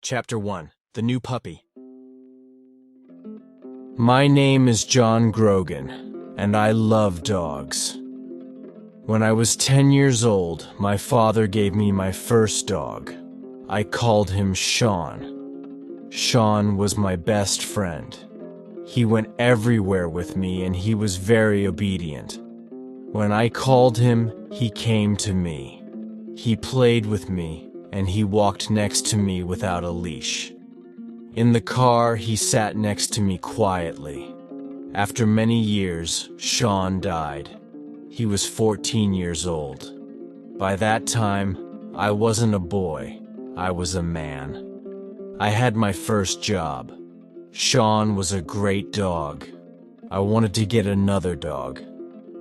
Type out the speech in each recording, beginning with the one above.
Chapter 1. The New Puppy. My name is John Grogan, and I love dogs. When I was 10 years old, my father gave me my first dog. I called him Sean. Sean was my best friend. He went everywhere with me, and he was very obedient. When I called him, he came to me. He played with me, and he walked next to me without a leash. In the car, he sat next to me quietly. After many years, Sean died. He was 14 years old. By that time, I wasn't a boy, I was a man. I had my first job. Sean was a great dog. I wanted to get another dog,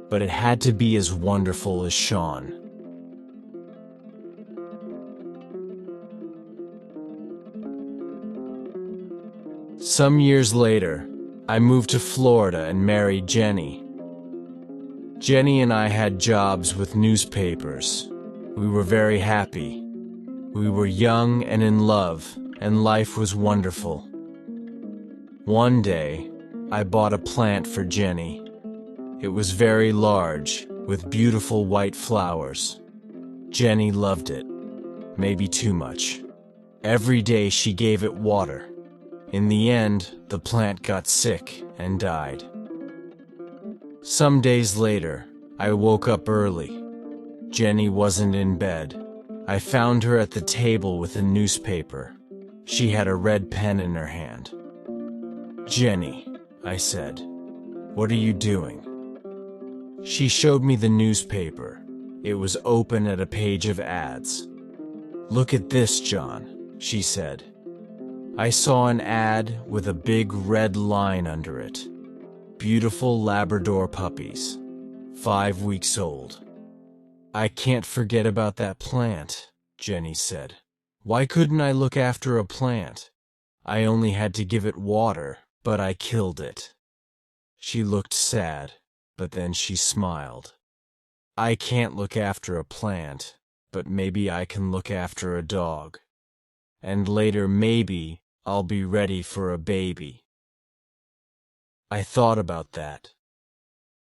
but it had to be as wonderful as Sean. Some years later, I moved to Florida and married Jenny. Jenny and I had jobs with newspapers. We were very happy. We were young and in love, and life was wonderful. One day, I bought a plant for Jenny. It was very large, with beautiful white flowers. Jenny loved it, maybe too much. Every day she gave it water. In the end, the plant got sick and died. Some days later, I woke up early. Jenny wasn't in bed. I found her at the table with a newspaper. She had a red pen in her hand. "Jenny," I said, "what are you doing?" She showed me the newspaper. It was open at a page of ads. "Look at this, John," she said. I saw an ad with a big red line under it. Beautiful Labrador puppies, 5 weeks old. "I can't forget about that plant," Jenny said. "Why couldn't I look after a plant? I only had to give it water, but I killed it." She looked sad, but then she smiled. "I can't look after a plant, but maybe I can look after a dog. And later, maybe, I'll be ready for a baby." I thought about that.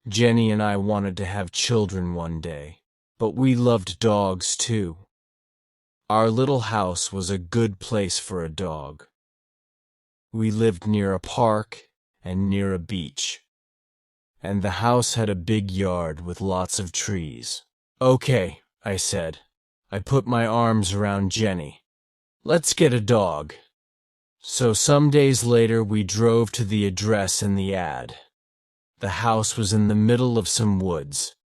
Jenny and I wanted to have children one day, but we loved dogs too. Our little house was a good place for a dog. We lived near a park and near a beach. And the house had a big yard with lots of trees. "Okay," I said. I put my arms around Jenny. "Let's get a dog." So some days later, we drove to the address in the ad. The house was in the middle of some woods.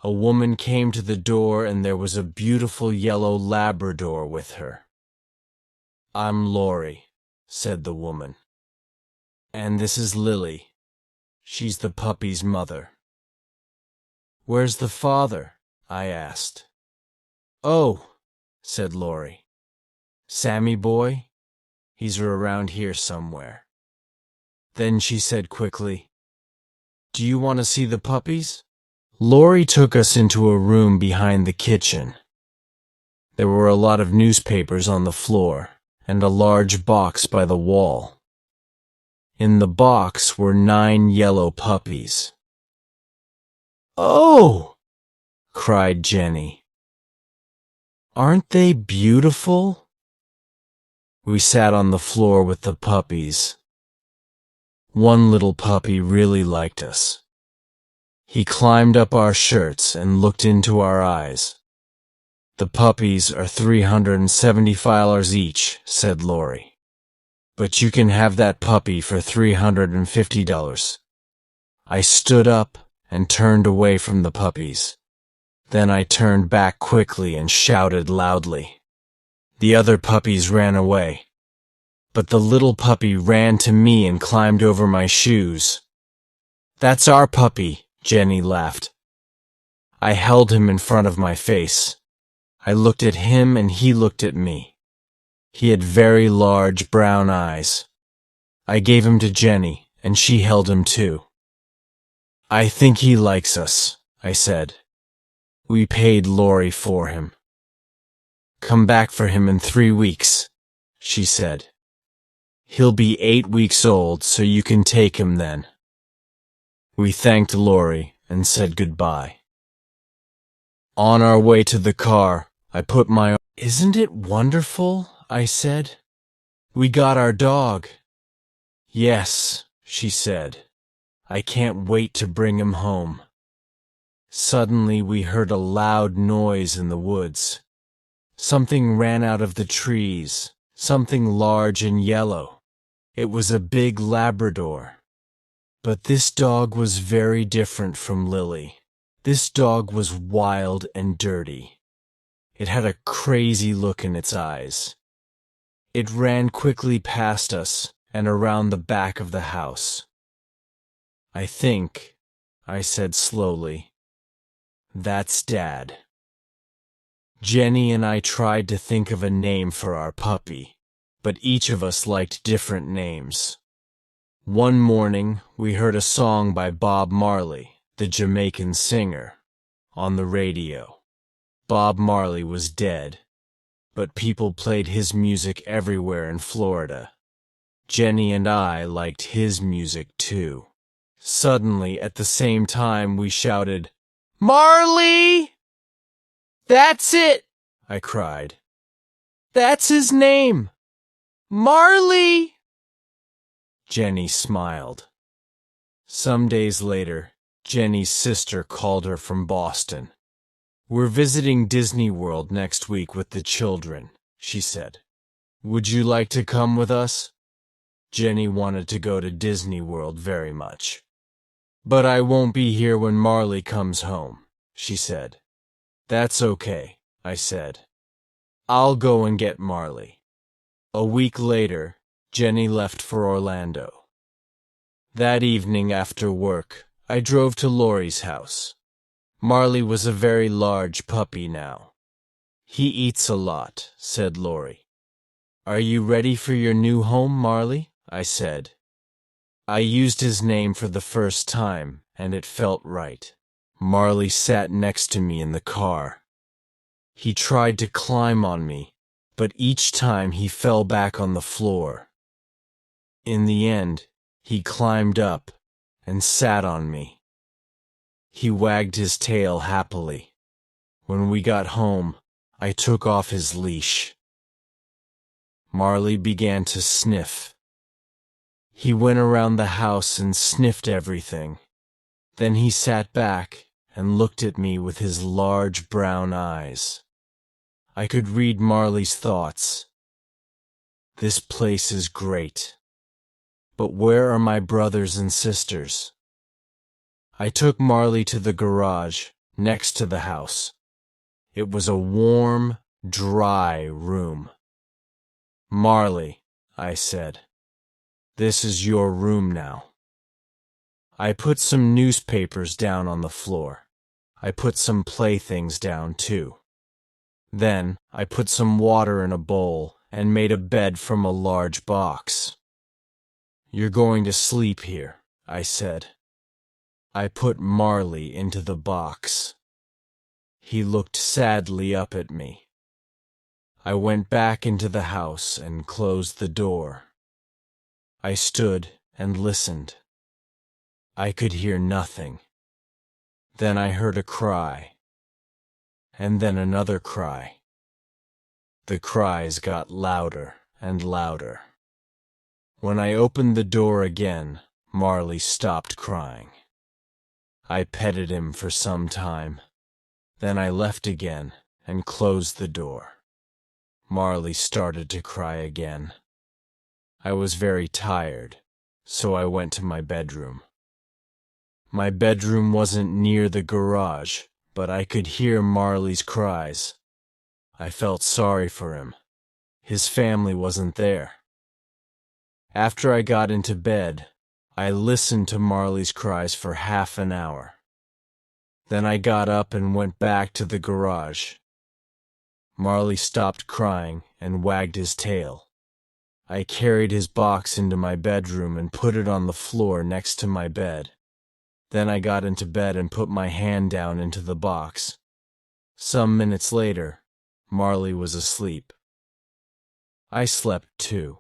A woman came to the door, and there was a beautiful yellow Labrador with her. "I'm Lori," said the woman. "And this is Lily. She's the puppy's mother." "Where's the father?" I asked. "Oh," said Lori. "Sammy boy? He's around here somewhere." Then she said quickly, "Do you want to see the puppies?" Lori took us into a room behind the kitchen. There were a lot of newspapers on the floor, and a large box by the wall. In the box were 9 yellow puppies. "Oh!" cried Jenny. "Aren't they beautiful?" We sat on the floor with the puppies. One little puppy really liked us. He climbed up our shirts and looked into our eyes. "The puppies are $375 each," said Lori. "But you can have that puppy for $350. I stood up and turned away from the puppies. Then I turned back quickly and shouted loudly. The other puppies ran away. But the little puppy ran to me and climbed over my shoes. "That's our puppy," Jenny laughed. I held him in front of my face. I looked at him and he looked at me. He had very large brown eyes. I gave him to Jenny, and she held him too. "I think he likes us," I said. We paid Lori for him. "Come back for him in 3 weeks," she said. He'll be 8 weeks old, so you can take him then. We thanked Lori and said goodbye. On our way to the car, I put my... Isn't it wonderful? I said. We got our dog. Yes, she said. I can't wait to bring him home. Suddenly we heard a loud noise in the woods. Something ran out of the trees, something large and yellow. It was a big Labrador. But this dog was very different from Lily. This dog was wild and dirty. It had a crazy look in its eyes. It ran quickly past us and around the back of the house. I think, I said slowly, that's Dad. Jenny and I tried to think of a name for our puppy, but each of us liked different names. One morning, we heard a song by Bob Marley, the Jamaican singer, on the radio. Bob Marley was dead, but people played his music everywhere in Florida. Jenny and I liked his music too. Suddenly, at the same time, we shouted, "Marley! That's it!" I cried. "That's his name! Marley!" Jenny smiled. Some days later, Jenny's sister called her from Boston. "We're visiting Disney World next week with the children," she said. "Would you like to come with us?" Jenny wanted to go to Disney World very much. "But I won't be here when Marley comes home," she said. "That's okay," I said. "I'll go and get Marley." A week later, Jenny left for Orlando. That evening after work, I drove to Lori's house. Marley was a very large puppy now. "He eats a lot," said Lori. "Are you ready for your new home, Marley?" I said. I used his name for the first time, and it felt right. Marley sat next to me in the car. He tried to climb on me, but each time he fell back on the floor. In the end, he climbed up and sat on me. He wagged his tail happily. When we got home, I took off his leash. Marley began to sniff. He went around the house and sniffed everything. Then he sat back and looked at me with his large brown eyes. I could read Marley's thoughts. This place is great. But where are my brothers and sisters? I took Marley to the garage next to the house. It was a warm, dry room. "Marley," I said, "this is your room now." I put some newspapers down on the floor. I put some playthings down too. Then I put some water in a bowl and made a bed from a large box. "You're going to sleep here," I said. I put Marley into the box. He looked sadly up at me. I went back into the house and closed the door. I stood and listened. I could hear nothing. Then I heard a cry, and then another cry. The cries got louder and louder. When I opened the door again, Marley stopped crying. I petted him for some time. Then I left again and closed the door. Marley started to cry again. I was very tired, so I went to my bedroom. My bedroom wasn't near the garage, but I could hear Marley's cries. I felt sorry for him. His family wasn't there. After I got into bed, I listened to Marley's cries for half an hour. Then I got up and went back to the garage. Marley stopped crying and wagged his tail. I carried his box into my bedroom and put it on the floor next to my bed. Then I got into bed and put my hand down into the box. Some minutes later, Marley was asleep. I slept too.